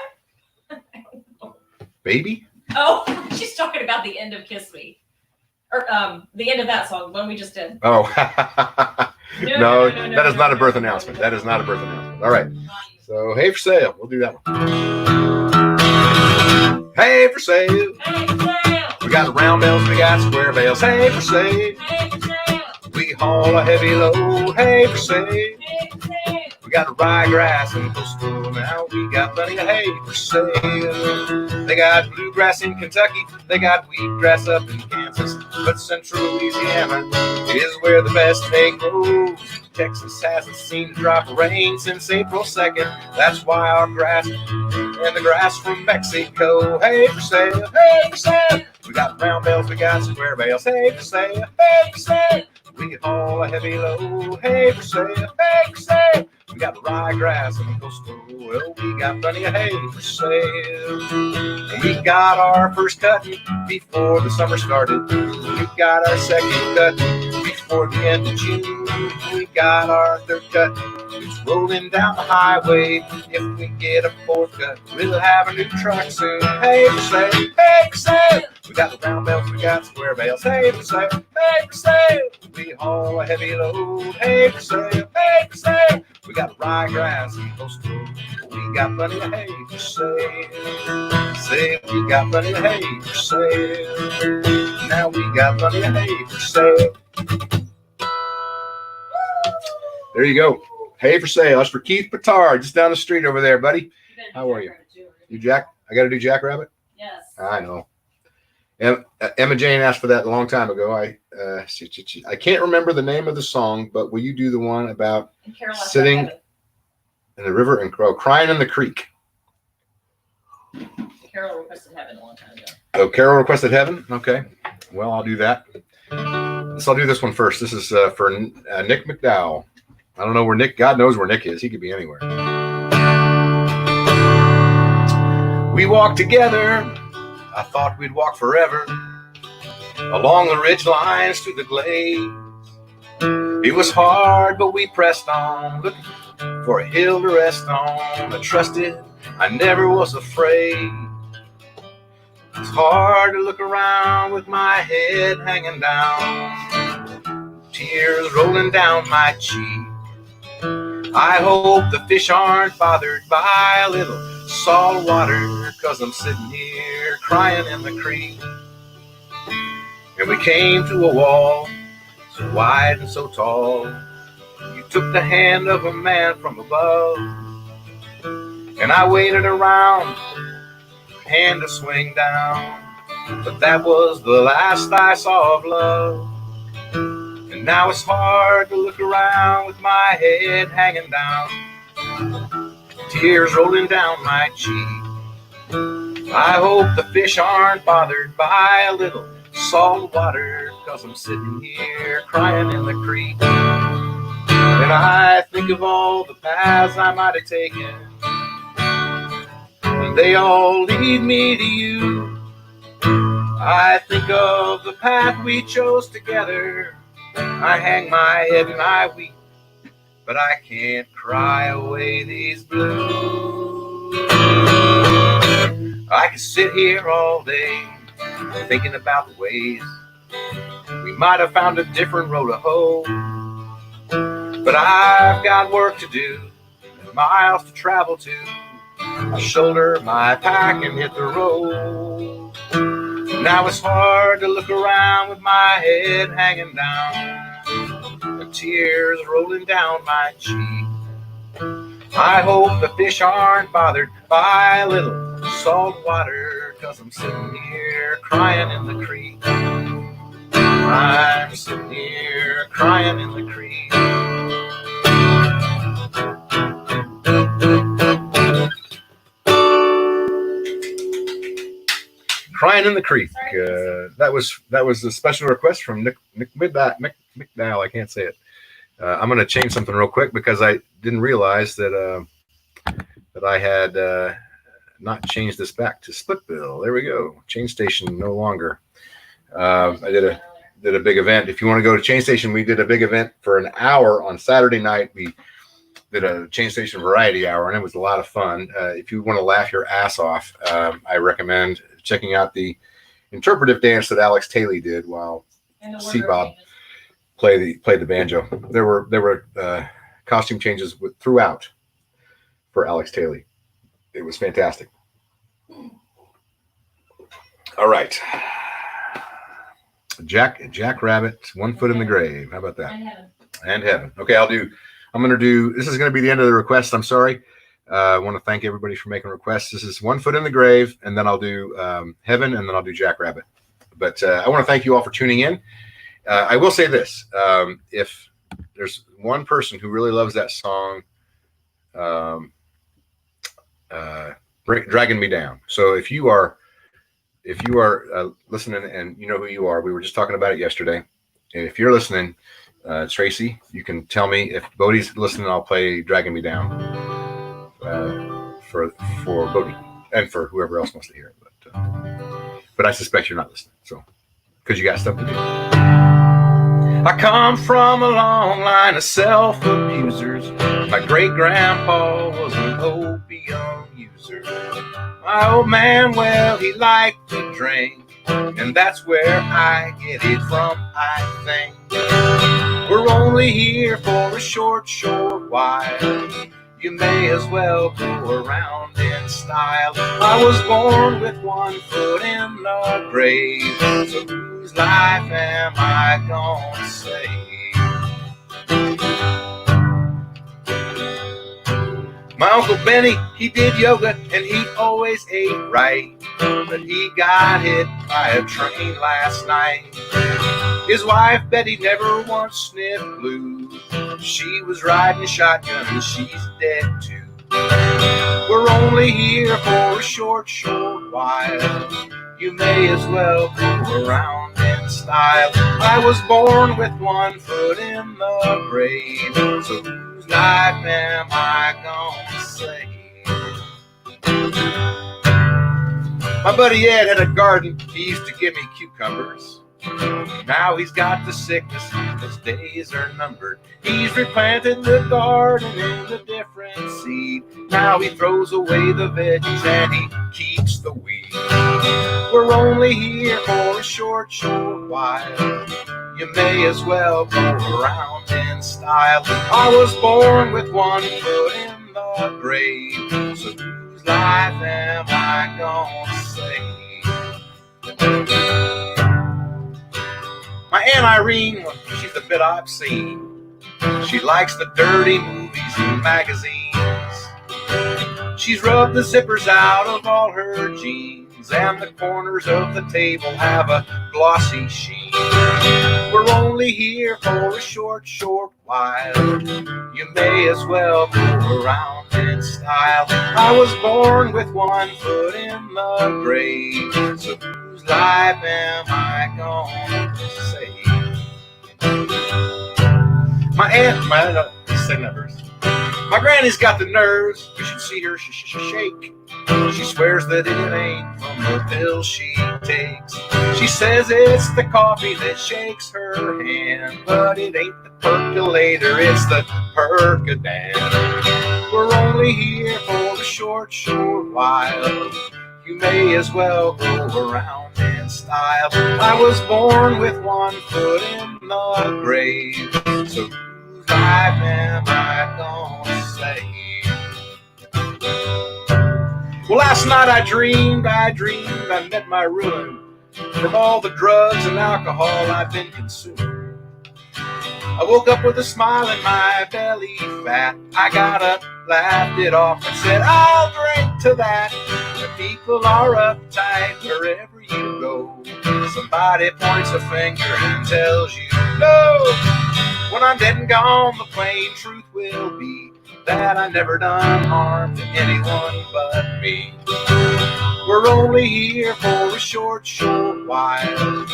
Baby. Oh, she's talking about the end of "Kiss Me," or the end of that song, one we just did. Oh. No, that is not a birth announcement. That is not a birth announcement. All right. So, "Hey" for sale. We'll do that one. Hey for sale. Hey for sale. We got round bales, we got square bales. Hey for sale. Hey for sale. We haul a heavy load. Hey for sale. Hey for sale. We got ryegrass and coastal now. We got plenty of hay for sale. They got bluegrass in Kentucky. They got wheatgrass up in Kansas. But central Louisiana is where the best hay grows. Texas hasn't seen a drop of rain since April 2nd. That's why our grass and the grass from Mexico. Hey for sale. Hey for sale. We got round bales. We got square bales. Hey for sale. Hey for sale. We haul a heavy load. Hey for sale. Hey for sale. We got ryegrass and coastal. Well, we got plenty of hay for sale. We got our first cut before the summer started. We got our second cut before the end of June. We got our third cut. It's rolling down the highway. If we get a fourth cut, we'll have a new truck soon. Hey for sale. Hey for sale. We got the round bales. We got square bales. Hey for sale. Hey for sale. We haul a heavy load. Hey for sale. Hey for sale. We got ryegrass and coastal. We got plenty of hay for sale. Say we got plenty of hay for sale. Now we got plenty of hay for sale. There you go. Hay for sale. That's for Keith Petard, just down the street over there, buddy. How are you? You Jack? I got to do Jackrabbit? Yes. I know. Emma Jane asked for that a long time ago. I can't remember the name of the song, but will you do the one about sitting in the river and crying in the creek? Carol requested heaven a long time ago. Oh, Carol requested heaven? Okay. Well, I'll do that. So I'll do this one first. This is for Nick McDowell. I don't know where Nick, God knows where Nick is. He could be anywhere. We walked together. I thought we'd walk forever along the ridge lines to the glades. It was hard, but we pressed on, looking for a hill to rest on. I trusted, I never was afraid. It's hard to look around with my head hanging down, tears rolling down my cheek. I hope the fish aren't bothered by a little salt water, 'cause I'm sitting here crying in the creek. And we came to a wall so wide and so tall. You took the hand of a man from above, and I waited around, hand to swing down. But that was the last I saw of love. And now it's hard to look around with my head hanging down, tears rolling down my cheek. I hope the fish aren't bothered by a little salt water, 'cause I'm sitting here crying in the creek. And I think of all the paths I might have taken, and they all lead me to you. I think of the path we chose together. I hang my head and I weep, but I can't cry away these blues. I could sit here all day thinking about the ways we might have found a different road to hoe. But I've got work to do and miles to travel to. I shoulder my pack and hit the road. Now it's hard to look around with my head hanging down, the tears rolling down my cheek. I hope the fish aren't bothered by a little salt water, 'cause I'm sitting here crying in the creek. I'm sitting here crying in the creek. Cryin in the Creek. That was a special request from Nick McDowell. I can't say it. I'm going to change something real quick because I didn't realize that I had not changed this back to Splitville. There we go. Chain Station no longer. I did a big event. If you want to go to Chain Station, we did a big event for an hour on Saturday night. We did a Chain Station variety hour, and it was a lot of fun. If you want to laugh your ass off, I recommend checking out the interpretive dance that Alex Taylor did while C-Bob played the banjo. There were costume changes throughout for Alex Taylor. It was fantastic. All right. Jack Rabbit, 1 Foot in the Grave. How about that? And heaven. Okay, I'm going to do, this is going to be the end of the request. I'm sorry. I want to thank everybody for making requests. This is 1 Foot in the Grave, and then I'll do Heaven, and then I'll do Jack Rabbit. But I want to thank you all for tuning in. I will say this. If there's one person who really loves that song, Dragging Me Down. So if you are listening and you know who you are, we were just talking about it yesterday. And if you're listening, Tracy, you can tell me. If Bodie's listening, I'll play Dragging Me Down for Bodie and for whoever else wants to hear it. But I suspect you're not listening, so because you got stuff to do. I come from a long line of self-abusers. My great-grandpa was an opium user. My old man, well, he liked to drink, and that's where I get it from, I think. We're only here for a short while. You may as well go around in style. I was born with 1 foot in the grave, so whose life am I gonna save? My Uncle Benny, he did yoga and he always ate right, but he got hit by a train last night. His wife Betty never once sniffed blue. She was riding shotgun and she's dead too. We're only here for a short while. You may as well go around in style. I was born with 1 foot in the grave, so whose life am I gonna save? My buddy Ed had a garden. He used to give me cucumbers. Now he's got the sickness, his days are numbered. He's replanted the garden in a different seed. Now he throws away the veggies and he keeps the weeds. We're only here for a short while. You may as well go around in style. I was born with 1 foot in the grave, so whose life am I gonna save? My Aunt Irene, well, she's a bit obscene. She likes the dirty movies and magazines. She's rubbed the zippers out of all her jeans, and the corners of the table have a glossy sheen. We're only here for a short while. You may as well go around in style. I was born with 1 foot in the grave, so whose life am I gonna save? My granny's got the nerves. You should see her shake. She swears that it ain't from the pills she takes. She says it's the coffee that shakes her hand, but it ain't the percolator, it's the Percodan. We're only here for a short while. You may as well go around in style. I was born with 1 foot in the grave, so whose life am I gonna save? Well, last night I dreamed I met my ruin from all the drugs and alcohol I've been consuming. I woke up with a smile in my belly fat. I got up, laughed it off, and said, I'll drink to that. The people are uptight wherever you go. Somebody points a finger and tells you no. When I'm dead and gone, the plain truth will be that I never done harm to anyone but me. We're only here for a short while.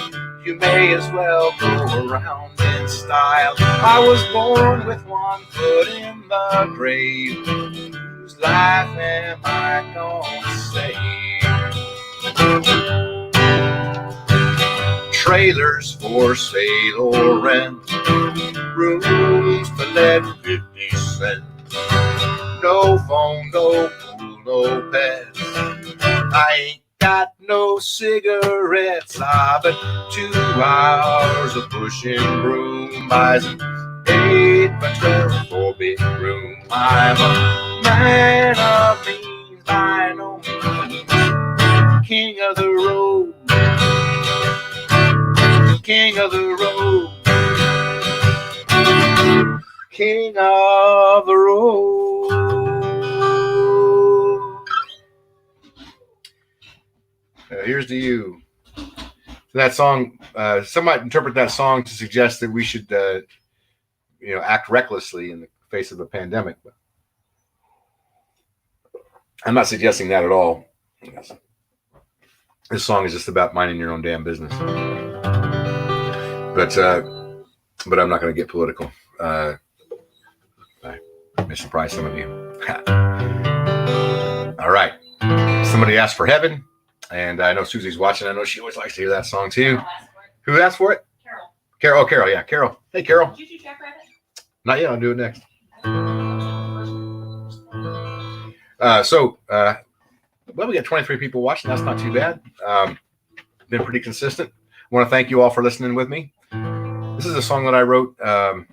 You may as well go around in style. I was born with one foot in the grave. Whose life am I gonna save? Trailers for sale or rent, rooms to let 50 cents. No phone, no pool, no pets. I ain't got no cigarettes, but 2 hours of pushing broom buys an 8 by 12 4-bedroom. I'm a man of means by no means, king of the road, king of the road, king of the road. Here's to you. That song, some might interpret that song to suggest that we should, act recklessly in the face of a pandemic. But I'm not suggesting that at all. This song is just about minding your own damn business. But I'm not going to get political. I may surprise some of you. All right. Somebody asked for Heaven. And I know Susie's watching. I know she always likes to hear that song too. Who asked for it? Carol. Carol. Yeah, Carol. Hey, Carol. Did you do Jackrabbit? Not yet. I'll do it next. We got 23 people watching. That's not too bad. Been pretty consistent. I want to thank you all for listening with me. This is a song that I wrote. I'll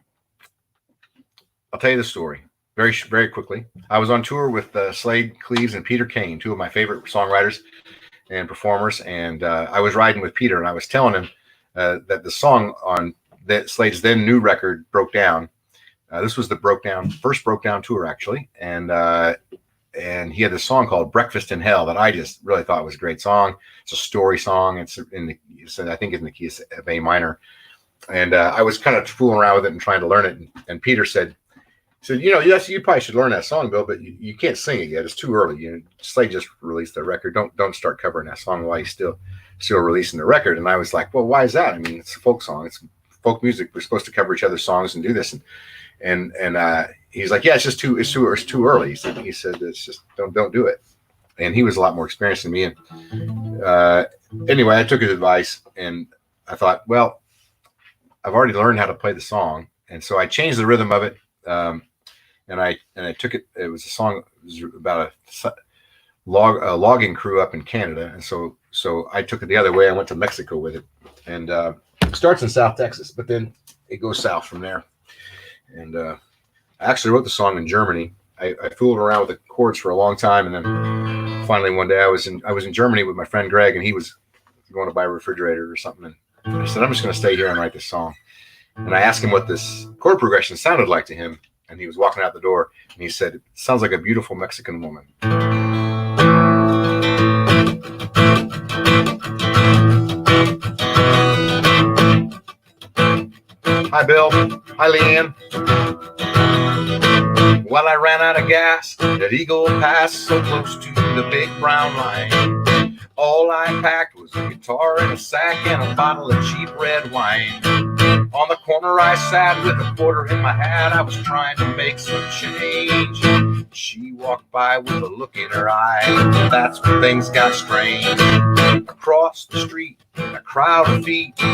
tell you the story very, very quickly. I was on tour with Slade Cleaves and Peter Kane, two of my favorite songwriters and performers, and I was riding with Peter, and I was telling him that the song on that Slade's then new record, Broke Down. This was the first Broke Down tour, actually, and he had this song called Breakfast in Hell that I just really thought was a great song. It's a story song. I think it's in the key of A minor, and I was kind of fooling around with it and trying to learn it, and Peter said, yes, you probably should learn that song, Bill, but you can't sing it yet. It's too early. Slade just released the record. Don't start covering that song while he's still releasing the record. And I was like, well, why is that? I mean, it's a folk song. It's folk music. We're supposed to cover each other's songs and do this. And he's like, yeah, it's too early. He said it's just don't do it. And he was a lot more experienced than me. And anyway, I took his advice, and I thought, well, I've already learned how to play the song, and so I changed the rhythm of it. And I took it. It was a song about a logging crew up in Canada, and so I took it the other way. I went to Mexico with it, and it starts in South Texas, but then it goes south from there. And I actually wrote the song in Germany. I fooled around with the chords for a long time, and then finally one day I was in Germany with my friend Greg, and he was going to buy a refrigerator or something, and I said, I'm just going to stay here and write this song. And I asked him what this chord progression sounded like to him. And he was walking out the door, and he said, it sounds like a beautiful Mexican woman. Hi, Bill. Hi, Leanne. Well, I ran out of gas. That Eagle passed so close to the big brown line. All I packed was a guitar and a sack and a bottle of cheap red wine. On the corner I sat with a quarter in my hat. I was trying to make some change. She walked by with a look in her eye. That's when things got strange. Across the street, in a crowd of feet, 2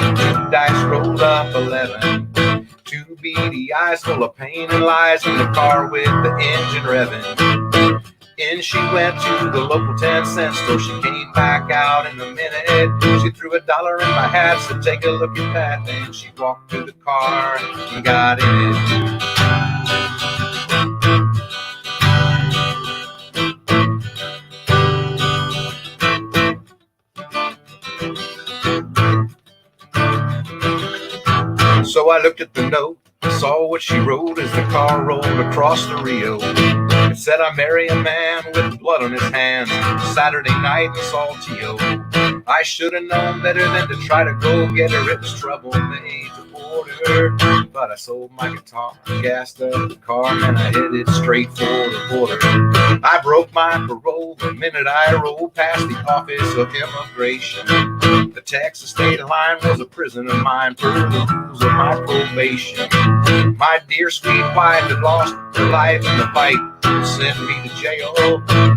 dice rolled up 11. 2 beady eyes full of pain and lies in the car with the engine revving. In she went to the local 10-cent store. She came back out in a minute. She threw $1 in my hat, said, take a look at that. Then she walked to the car and got in it. So I looked at the note I saw what she wrote as the car rolled across the Rio. It said, I marry a man with blood on his hands, Saturday night in Saltillo. I should have known better than to try to go get her. It was trouble made to order. But I sold my guitar, gassed up the car, and I headed straight for the border. I broke my parole the minute I rolled past the Office of Immigration. The Texas state line was a prison of mine for the rules of my probation. My dear sweet wife had lost her life in the fight, sent me to jail.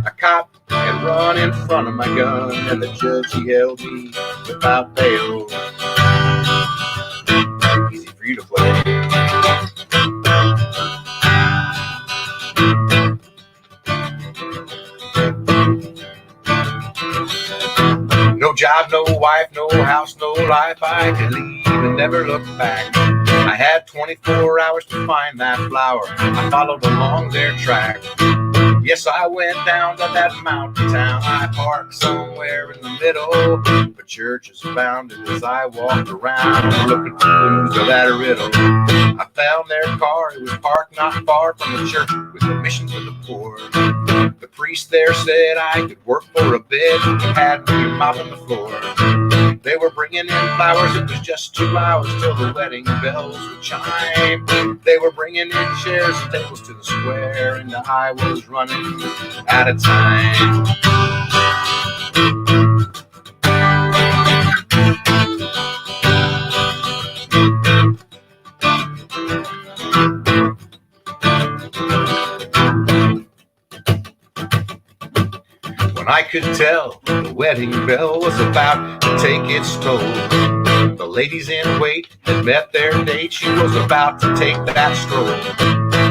A cop had run in front of my gun, and the judge, he held me without bail. Easy for you to play. No job, no wife, no house, no life. I could leave and never look back. I had 24 hours to find that flower. I followed along their track. Yes, I went down to that mountain town. I parked somewhere in the middle, but churches abounded as I walked around looking for clues to that riddle. I found their car. It was parked not far from the church with the mission for the poor. The priest there said I could work for a bit. He had me mopping the floor. They were bringing in flowers. It was just 2 hours till the wedding bells would chime. They were bringing in chairs and tables to the square, and I was running out of time. When I could tell the wedding bell was about to take its toll, the ladies in wait had met their date. She was about to take that stroll.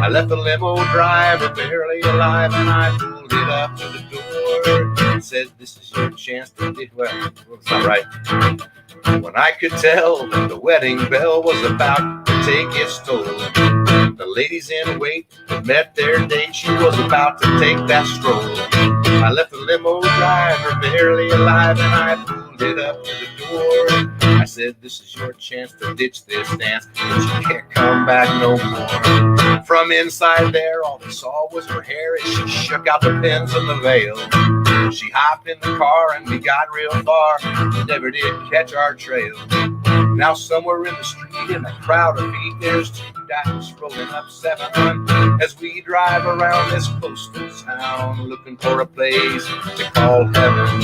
I left the limo driver barely alive, and I pulled it up to the door. It said, this is your chance to do well. It's not right. When I could tell that the wedding bell was about to take its toll, the ladies in wait had met their date. She was about to take that stroll. I left the limo driver barely alive, and I pulled it up to the door. I said, this is your chance to ditch this dance, but you can't come back no more. From inside there, all they saw was her hair as she shook out the pins in the veil. She hopped in the car and we got real far, never did catch our trail. Now somewhere in the street, in a crowd of feet, there's 2 dimes rolling up 7 as we drive around this coastal town, looking for a place to call heaven.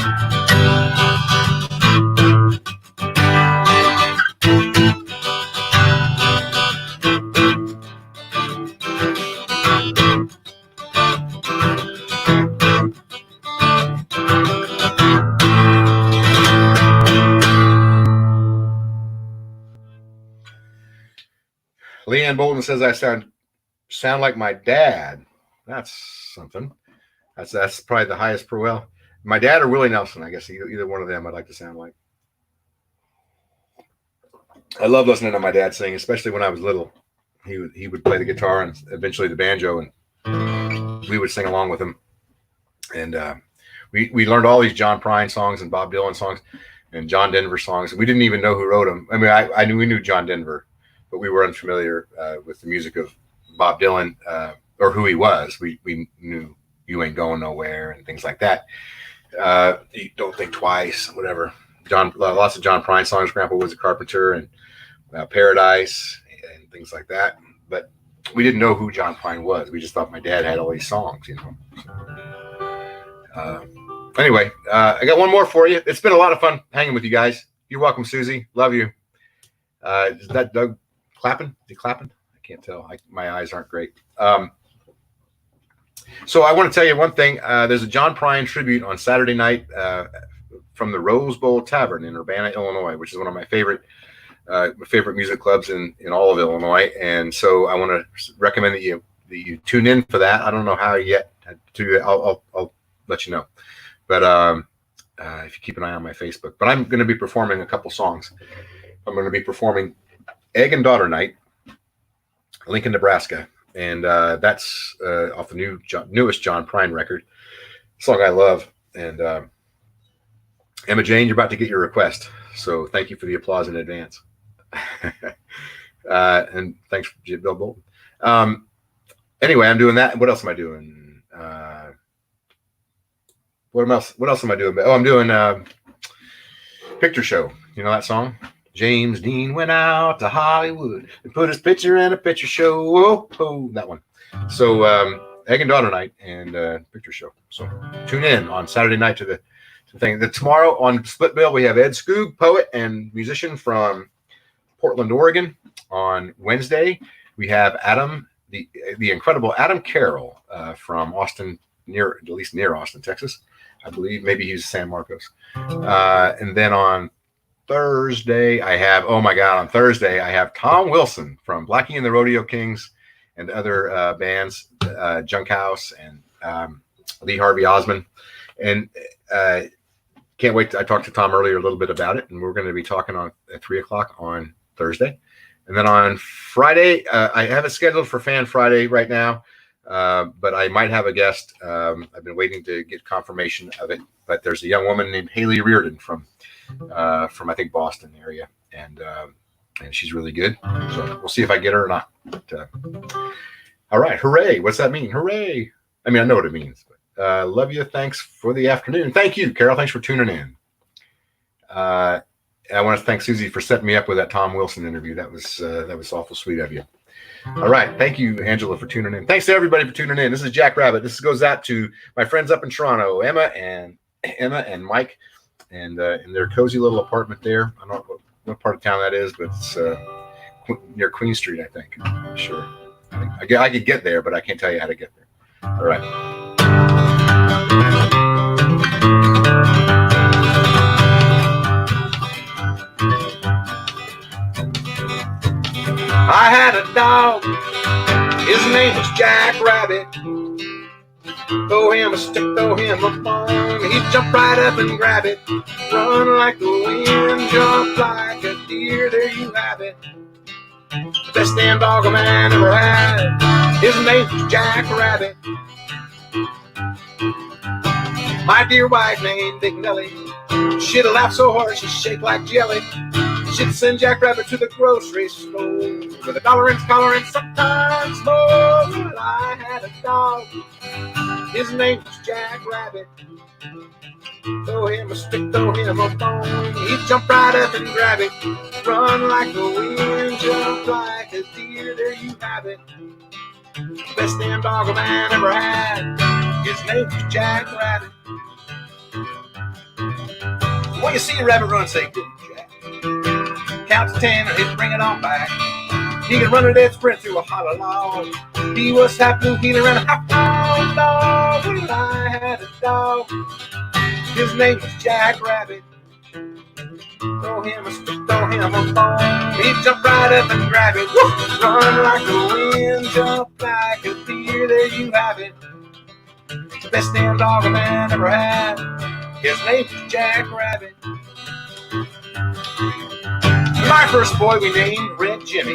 Leanne Bolton says I sound like my dad. That's something. That's probably the highest well. My dad or Willie Nelson, I guess either one of them I'd like to sound like. I love listening to my dad sing, especially when I was little. He would play the guitar and eventually the banjo, and we would sing along with him. And we learned all these John Prine songs and Bob Dylan songs and John Denver songs. We didn't even know who wrote them. I mean, we knew John Denver, but we were unfamiliar with the music of Bob Dylan or who he was. We knew You Ain't Going Nowhere and things like that. You Don't Think Twice, whatever. Lots of John Prine songs. Grandpa was a carpenter, and Paradise and things like that. But we didn't know who John Prine was. We just thought my dad had all these songs, you know. Anyway, I got one more for you. It's been a lot of fun hanging with you guys. You're welcome, Susie. Love you. Is that Doug clapping? Is he clapping? I can't tell. My eyes aren't great. So I want to tell you one thing. There's a John Prine tribute on Saturday night from the Rose Bowl Tavern in Urbana, Illinois, which is one of my favorite music clubs in all of Illinois. And so I want to recommend that you tune in for that. I don't know how yet to do that. I'll let you know. But if you keep an eye on my Facebook. But I'm going to be performing a couple songs. I'm going to be performing Egg and Daughter Night, Lincoln, Nebraska. And that's off the newest John Prine record. Song I love. And Emma Jane, you're about to get your request. So thank you for the applause in advance. And thanks, Bill Bolton. Anyway, I'm doing that. What else am I doing? What else am I doing? Oh, I'm doing Picture Show. You know that song? James Dean went out to Hollywood and put his picture in a picture show. Oh, that one. So Egg and Daughter Night and Picture Show. So tune in on Saturday night to the thing. Tomorrow on Split Bill, we have Ed Skoog, poet and musician from Portland, Oregon. On Wednesday, we have Adam, the incredible Adam Carroll from Austin, at least near Austin, Texas. I believe maybe he's San Marcos. And then on Thursday, I have Tom Wilson from Blackie and the Rodeo Kings and other bands, Junk House and Lee Harvey Osmond. And can't wait. I talked to Tom earlier a little bit about it, and we're going to be talking at 3:00 on Thursday. And then on Friday, I have it scheduled for Fan Friday right now, but I might have a guest. I've been waiting to get confirmation of it, but there's a young woman named Haley Reardon from I think Boston area, and she's really good. So we'll see if I get her or not. But, all right, hooray! What's that mean? Hooray! I mean, I know what it means. But, love you. Thanks for the afternoon. Thank you, Carol. Thanks for tuning in. I want to thank Susie for setting me up with that Tom Wilson interview. That was awful sweet of you. All right. Thank you, Angela, for tuning in. Thanks to everybody for tuning in. This is Jack Rabbit. This goes out to my friends up in Toronto, Emma and Mike, and in their cozy little apartment there. I don't know what part of town that is, but it's near Queen Street, I think. I'm sure. I could get there, but I can't tell you how to get there. All right. I had a dog, his name was Jack Rabbit. Throw him a stick, throw him a bone, he'd jump right up and grab it. Run like the wind, jump like a deer, there you have it. The best damn dog a man ever had, his name was Jack Rabbit. My dear wife named Big Nellie, she'd laugh so hard she'd shake like jelly. She'd send Jack Rabbit to the grocery store with a dollar and collar and sometimes more. I had a dog, his name was Jack Rabbit. Throw him a stick, throw him a bone, he'd jump right up and grab it. Run like the wind, jump like a deer, there you have it. Best damn dog a man ever had, his name was Jack Rabbit. When you see a rabbit run, say, "Good Jack." Count to 10 and he'd bring it on back. He could run a dead sprint through a hollow log. He was half blue healer and a half pound dog. Well, I had a dog, his name was Jack Rabbit. Throw him a stick, throw him a bone, he'd jump right up and grab it. Woo! Run like the wind, jump like a deer, there you have it. The best damn dog a man ever had, his name was Jack Rabbit. My first boy we named Red Jimmy.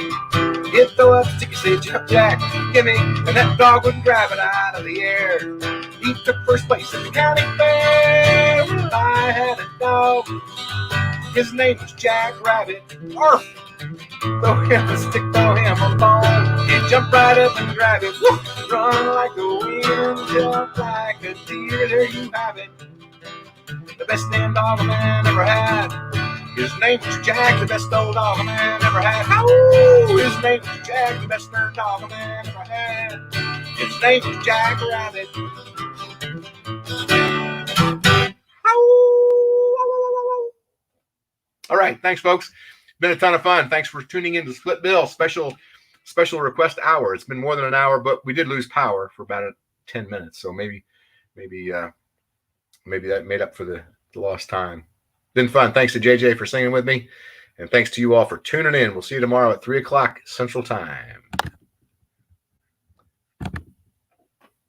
He'd throw up a stick and say, "Jump Jack, gimme," and that dog would grab it out of the air. He took first place at the county fair. Well, I had a dog, his name was Jack Rabbit. Arf! Throw him a stick, throw him a bone, he'd jump right up and grab it. Woo! Run like the wind, jump like a deer, there you have it. The best damn dog a man ever had, his name was Jack, the best old dog a man ever had. Ow! His name was Jack, the best nerd dog a man ever had. His name was Jack Rabbit. Ow! All right, thanks, folks. Been a ton of fun. Thanks for tuning in to Split Bill special request hour. It's been more than an hour, but we did lose power for about 10 minutes, so maybe that made up for the lost time. Been fun. Thanks to JJ for singing with me. And thanks to you all for tuning in. We'll see you tomorrow at 3:00 Central Time.